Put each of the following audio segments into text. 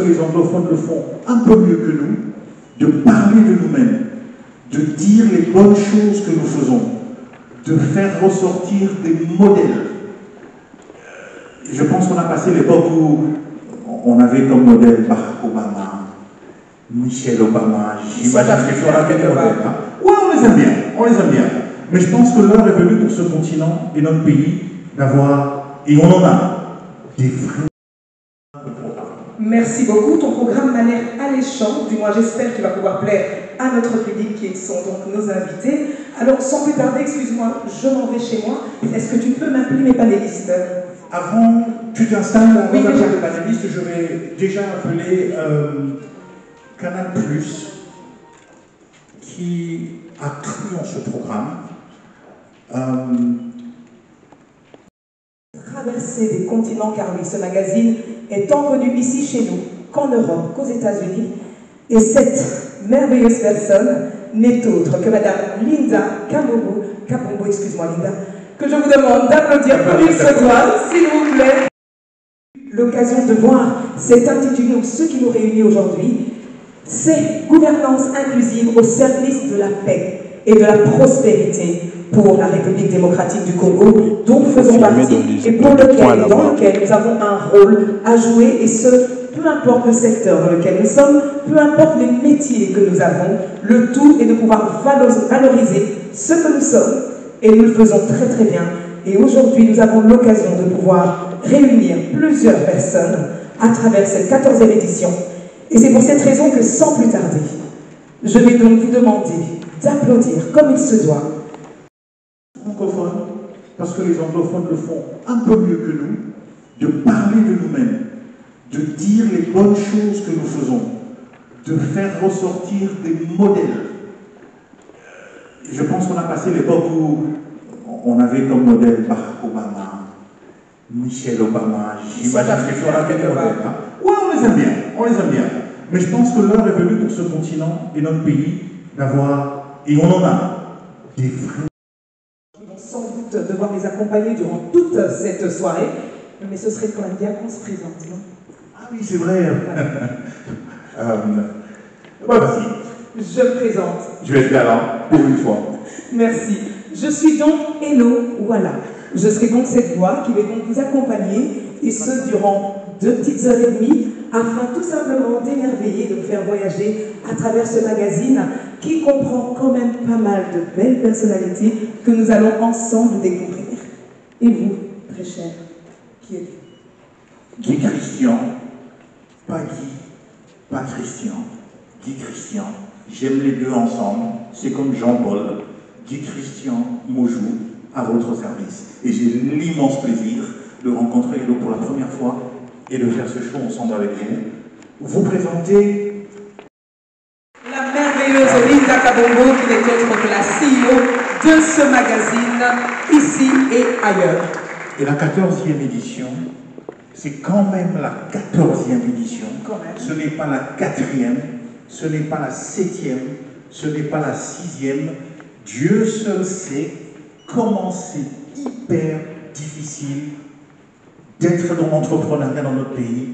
que les anglophones le font un peu mieux que nous, de parler de nous-mêmes, de dire les bonnes choses que nous faisons, de faire ressortir des modèles. Je pense qu'on a passé l'époque où on avait comme modèle Barack Obama, Michelle Obama, j'imagine qu'on avait des modèles. Hein? Ouais, on les aime bien, on les aime bien. Mais je pense que l'heure est venue pour ce continent et notre pays d'avoir, et on en a, des vrais programmes. Merci beaucoup. Ton programme m'a l'air alléchant. Du moins, j'espère qu'il va pouvoir plaire à notre public qui sont donc nos invités. Alors, sans plus tarder, excuse-moi, je m'en vais chez moi. Est-ce que tu peux m'appeler mes panélistes? Avant, tu t'installes, oui, déjà. Les panélistes, je vais déjà appeler Canal+, qui a cru en ce programme. Traverser des continents, car oui, ce magazine est tant connu ici chez nous qu'en Europe, qu'aux États-Unis. Et cette merveilleuse personne n'est autre que Madame Linda Kabongo, excuse-moi Linda, que je vous demande d'applaudir comme il se doit, s'il vous plaît. L'occasion de voir cet intitulé, ou ce qui nous réunit aujourd'hui, c'est Gouvernance inclusive au service de la paix et de la prospérité pour la République démocratique du Congo, dont nous faisons partie et dans lequel nous avons un rôle à jouer, et ce, peu importe le secteur dans lequel nous sommes, peu importe les métiers que nous avons, le tout est de pouvoir valoriser ce que nous sommes, et nous le faisons très très bien. Et aujourd'hui, nous avons l'occasion de pouvoir réunir plusieurs personnes à travers cette 14e édition. Et c'est pour cette raison que, sans plus tarder, je vais donc vous demander d'applaudir comme il se doit. Francophones, parce que les anglophones le font un peu mieux que nous, de parler de nous-mêmes, de dire les bonnes choses que nous faisons, de faire ressortir des modèles. Je pense qu'on a passé l'époque où on avait comme modèle Barack Obama, Michelle Obama, j'imagine qu'on avait des modèles. Hein? Ouais, on les aime bien, on les aime bien. Mais je pense que l'heure est venue pour ce continent et notre pays d'avoir, et on en a, des vrais. Ils vont sans doute devoir les accompagner durant toute cette soirée, mais ce serait quand même bien qu'on se présente, non? Ah oui, c'est vrai. Ouais, vas-y. Je me présente. Je vais être galant, pour une fois. Merci. Je suis donc Hello Voilà. Je serai donc cette voix qui va donc vous accompagner, et ce durant 2 petites heures et demie, afin tout simplement d'émerveiller, de vous faire voyager à travers ce magazine qui comprend quand même pas mal de belles personnalités que nous allons ensemble découvrir. Et vous, très cher, qui êtes-vous? Guy Christian, pas Guy, pas Christian. Guy Christian, j'aime les deux ensemble, c'est comme Jean-Paul. Guy Christian Mojou, à votre service. Et j'ai l'immense plaisir de rencontrer Hello pour la première fois et de faire ce show ensemble avec vous. Vous présentez la merveilleuse Linda Kabongo, qui n'est autre que la CEO de ce magazine, ici et ailleurs. Et la 14e édition, c'est quand même la 14e édition. Ce n'est pas la 4e, ce n'est pas la 7e, ce n'est pas la 6e. Dieu seul sait comment c'est hyper difficile d'être dans l'entrepreneuriat dans notre pays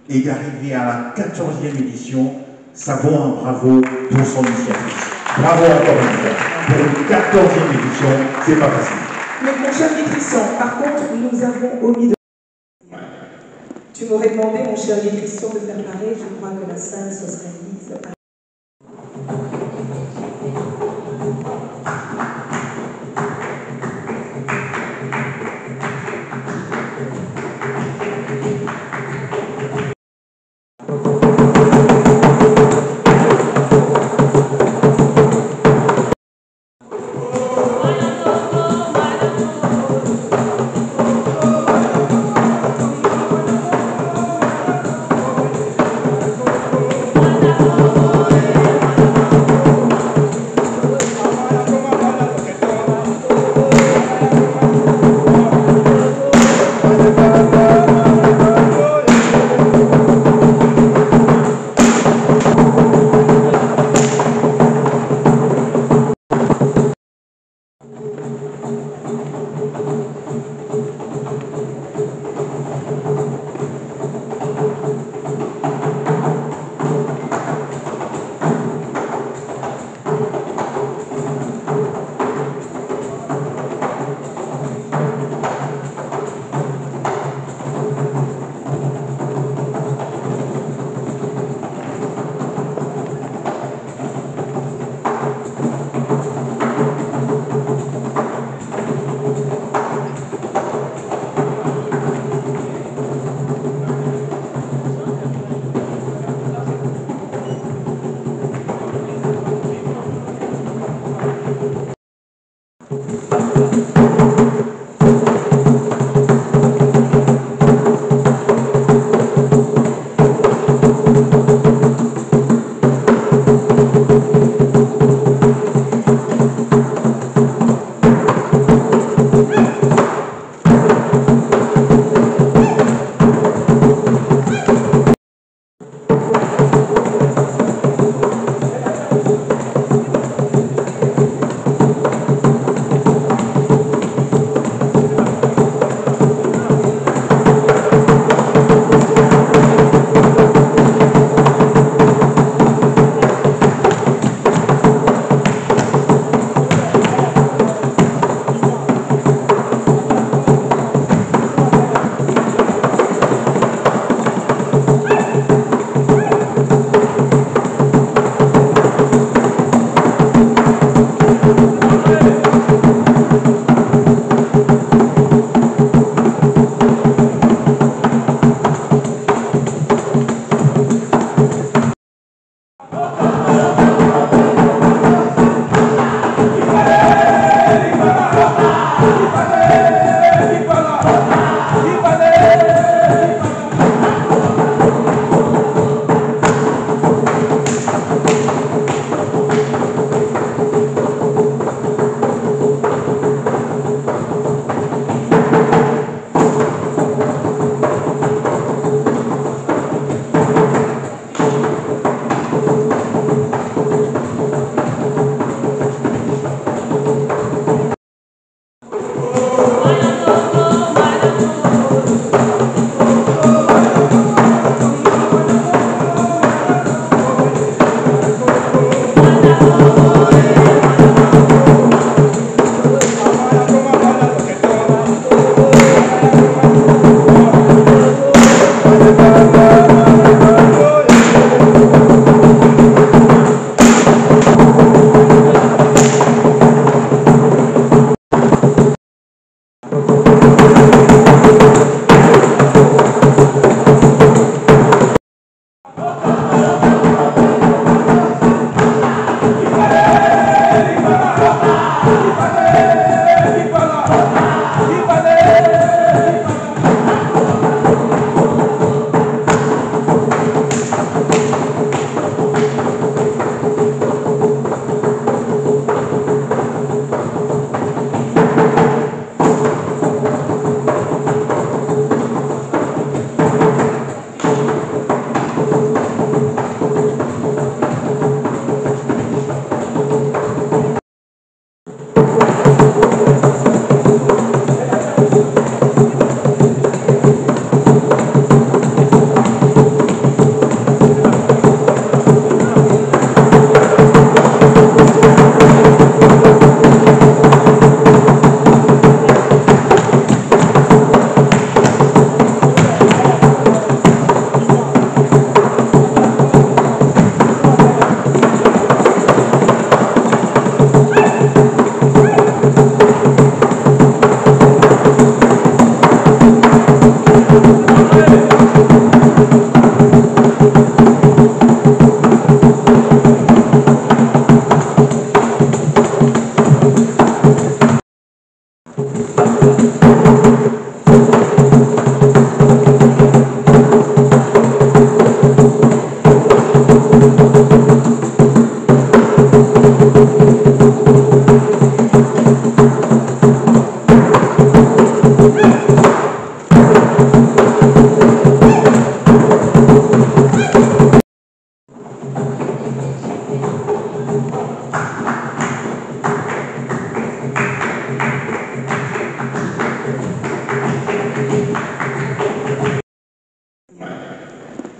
et d'arriver à la 14e édition. Ça vaut un bravo pour son initiative. Bravo encore une fois. Pour une 14e édition, c'est pas facile. Mais mon cher Guy Christian, par contre, nous avons omis de... Tu m'aurais demandé, mon cher Guy Christian, de faire pareil. Je crois que la salle se serait mise à...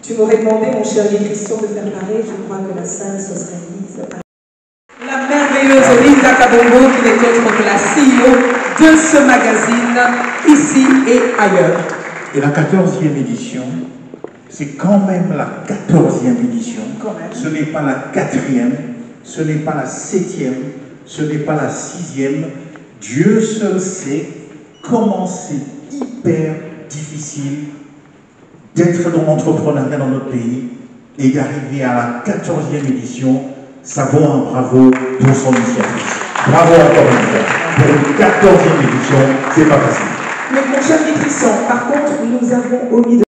Tu m'aurais demandé, mon cher Guy Christian, de faire pareil. Je crois que la salle se serait mise. La merveilleuse Linda Kabongo, qui n'est autre que la CEO de ce magazine, ici et ailleurs. Et la 14e édition, c'est quand même la 14e édition. Ce n'est pas la 4e, ce n'est pas la 7e, ce n'est pas la 6e. Dieu seul sait comment c'est hyper difficile d'être dans l'entrepreneuriat dans notre pays et d'arriver à la 14e édition. Ça vaut un bravo pour son initiative. Bravo encore une fois. Pour une 14e édition, c'est pas facile. Mais mon cher Guy Christian, par contre, nous avons omis de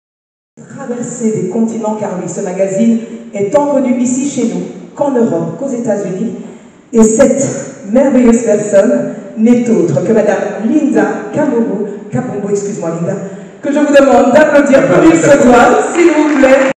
traverser des continents, car oui, ce magazine est tant connu ici chez nous qu'en Europe, qu'aux États-Unis. Et cette merveilleuse personne n'est autre que Madame Linda Kabongo, excuse-moi Linda, que je vous demande d'applaudir comme il se doit, s'il vous plaît.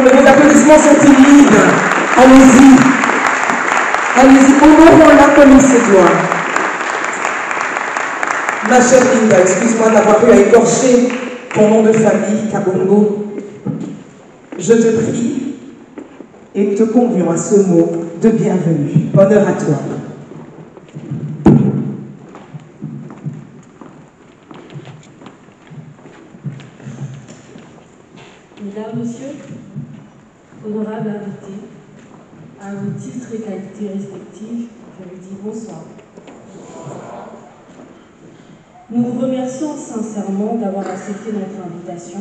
Les applaudissements sont timides. Allez-y. Allez-y, honorons-la comme il se doit. Ma chère Linda, excuse-moi d'avoir eu à écorcher ton nom de famille, Kabongo. Je te prie et te convions à ce mot de bienvenue. Honneur à toi. Mesdames, Messieurs, honorables invités, à vos titres et qualités respectives, je vous dis bonsoir. Nous vous remercions sincèrement d'avoir accepté notre invitation.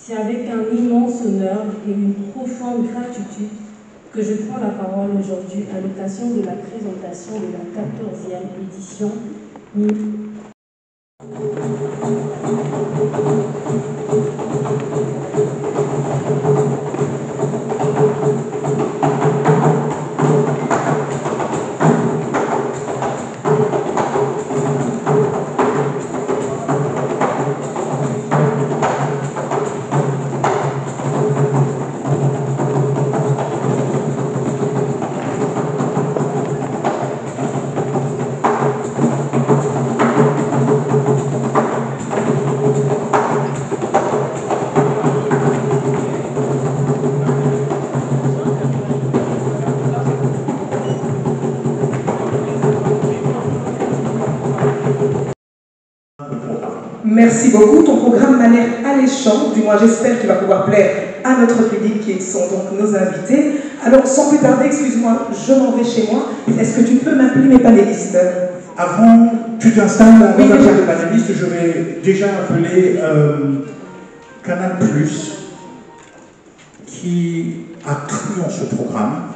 C'est avec un immense honneur et une profonde gratitude que je prends la parole aujourd'hui à l'occasion de la présentation de la 14e édition. Merci beaucoup. Ton programme m'a l'air alléchant. Du moins, j'espère qu'il va pouvoir plaire à notre public qui sont donc nos invités. Alors, sans plus tarder, excuse-moi, je m'en vais chez moi. Est-ce que tu peux m'appeler mes panélistes? Avant que tu t'installes dans oui, le panéliste, je vais déjà appeler Canal+, qui a cru en ce programme.